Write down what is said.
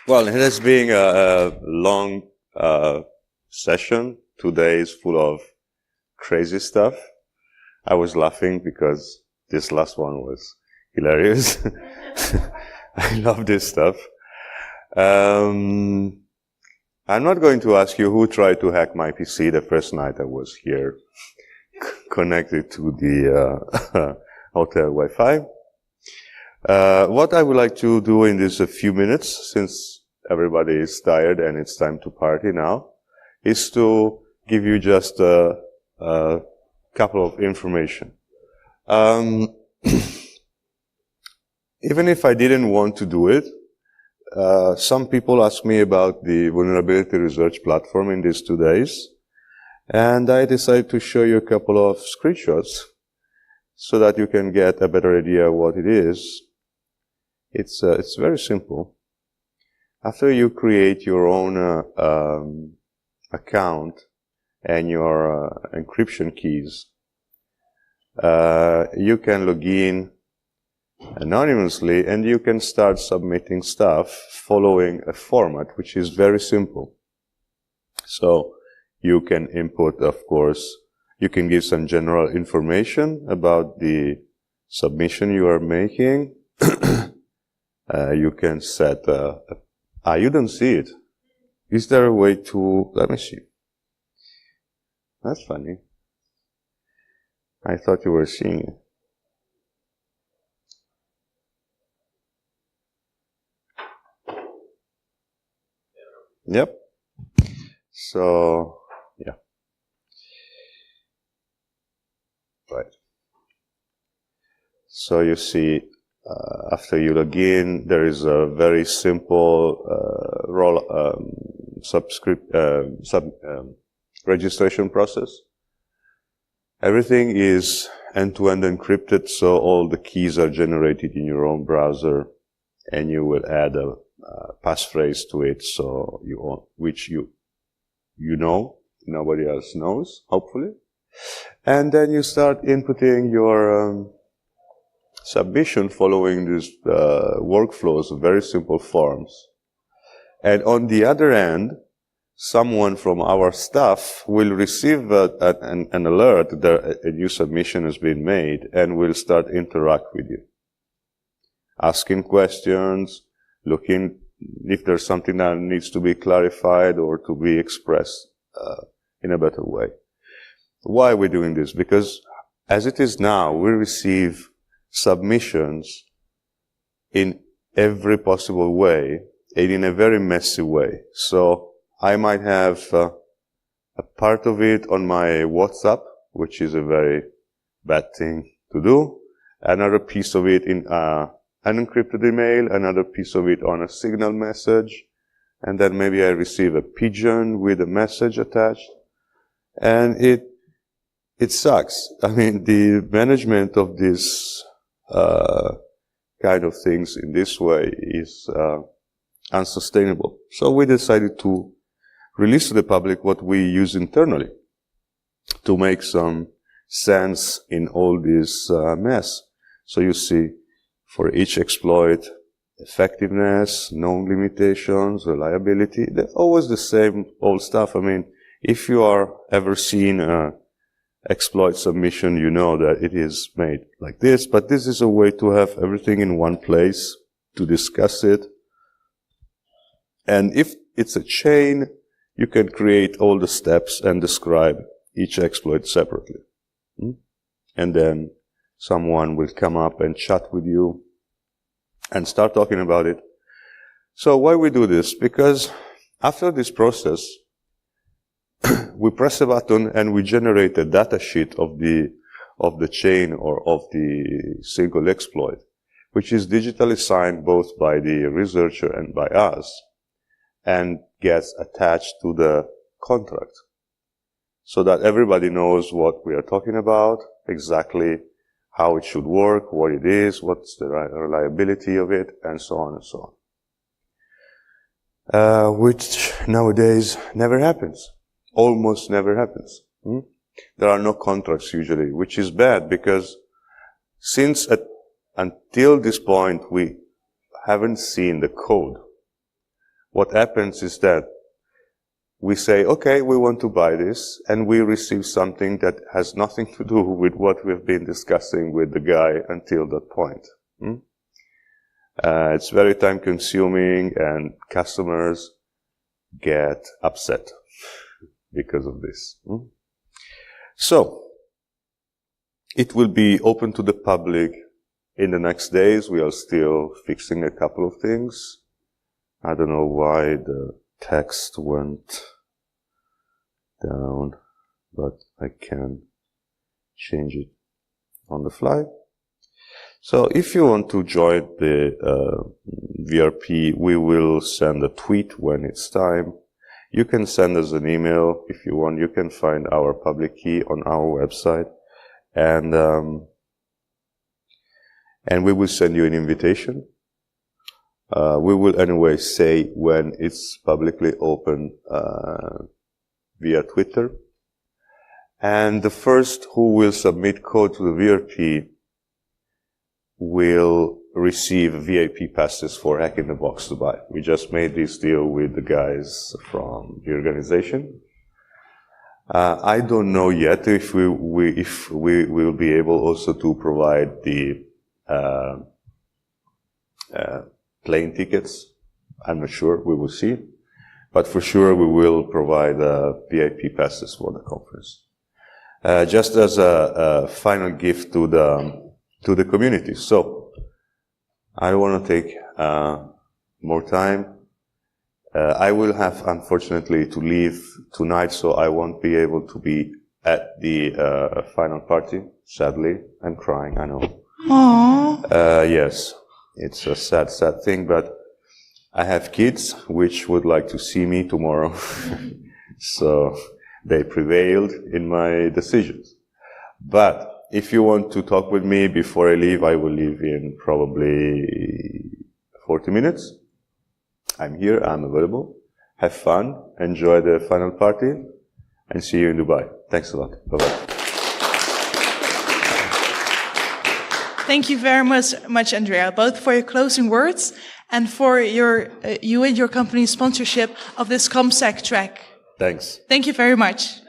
Well, it has been a long session. 2 days full of crazy stuff. I was laughing because this last one was hilarious. I love this stuff. I'm not going to ask you who tried to hack my PC the first night I was here, connected to the hotel Wi-Fi. What I would like to do in this few minutes, since everybody is tired and it's time to party now, is to give you just a couple of information. Even if I didn't want to do it, some people asked me about the vulnerability research platform in these 2 days, and I decided to show you a couple of screenshots so that you can get a better idea of what it is. It's very simple. After you create your own account and your encryption keys, you can log in anonymously and you can start submitting stuff following a format which is very simple. So you can input, of course, you can give some general information about the submission you are making. You can set you don't see it. Is there a way to, let me see. That's funny. I thought you were seeing it. Yep. So, yeah. Right. So you see, after you log in, there is a very simple registration process. Everything is end-to-end encrypted, so all the keys are generated in your own browser, and you will add a passphrase to it, so which you know, nobody else knows, hopefully. And then you start inputting your submission following these workflows, very simple forms. And on the other end, someone from our staff will receive an alert that a new submission has been made and will start interact with you, asking questions, looking if there's something that needs to be clarified or to be expressed in a better way. Why are we doing this? Because as it is now, we receive submissions in every possible way and in a very messy way. So I might have a part of it on my WhatsApp, which is a very bad thing to do, another piece of it in an encrypted email, another piece of it on a Signal message, and then maybe I receive a pigeon with a message attached, and it sucks. I mean, the management of this kind of things in this way is unsustainable. So we decided to release to the public what we use internally to make some sense in all this mess. So you see, for each exploit, effectiveness, known limitations, reliability, they're always the same old stuff. I mean, if you are ever seen a exploit submission, you know that it is made like this, but this is a way to have everything in one place to discuss it. And if it's a chain, you can create all the steps and describe each exploit separately. And then someone will come up and chat with you and start talking about it. So why we do this? Because after this process, we press a button and we generate a data sheet of the chain or of the single exploit, which is digitally signed both by the researcher and by us, and gets attached to the contract, so that everybody knows what we are talking about, exactly how it should work, what it is, what's the reliability of it, and so on and so on. Which nowadays never happens. Almost never happens. There are no contracts usually, which is bad because until this point we haven't seen the code. what happens is that we say, okay, we want to buy this, and we receive something that has nothing to do with what we've been discussing with the guy until that point. It's very time consuming, and customers get upset because of this. So, it will be open to the public in the next days. We are still fixing a couple of things. I don't know why the text went down, but I can change it on the fly. So if you want to join the VRP, we will send a tweet when it's time. You can send us an email if you want. You can find our public key on our website, and we will send you an invitation. We will anyway say when it's publicly open via Twitter. And the first who will submit code to the VRP will receive VIP passes for Hack in the Box to buy. We just made this deal with the guys from the organization. I don't know yet if we will be able also to provide the plane tickets. I'm not sure. We will see. But for sure, we will provide VIP passes for the conference. Just as a final gift to the community. So, I don't want to take more time. I will have, unfortunately, to leave tonight, so I won't be able to be at the final party. Sadly, I'm crying, I know. Aww. Yes. It's a sad, sad thing, but I have kids which would like to see me tomorrow. So they prevailed in my decisions. But if you want to talk with me before I leave, I will leave in probably 40 minutes. I'm here, I'm available. Have fun, enjoy the final party, and see you in Dubai. Thanks a lot. Bye-bye. Thank you very much, Andrea, both for your closing words and for you and your company's sponsorship of this COMMSEC track. Thanks. Thank you very much.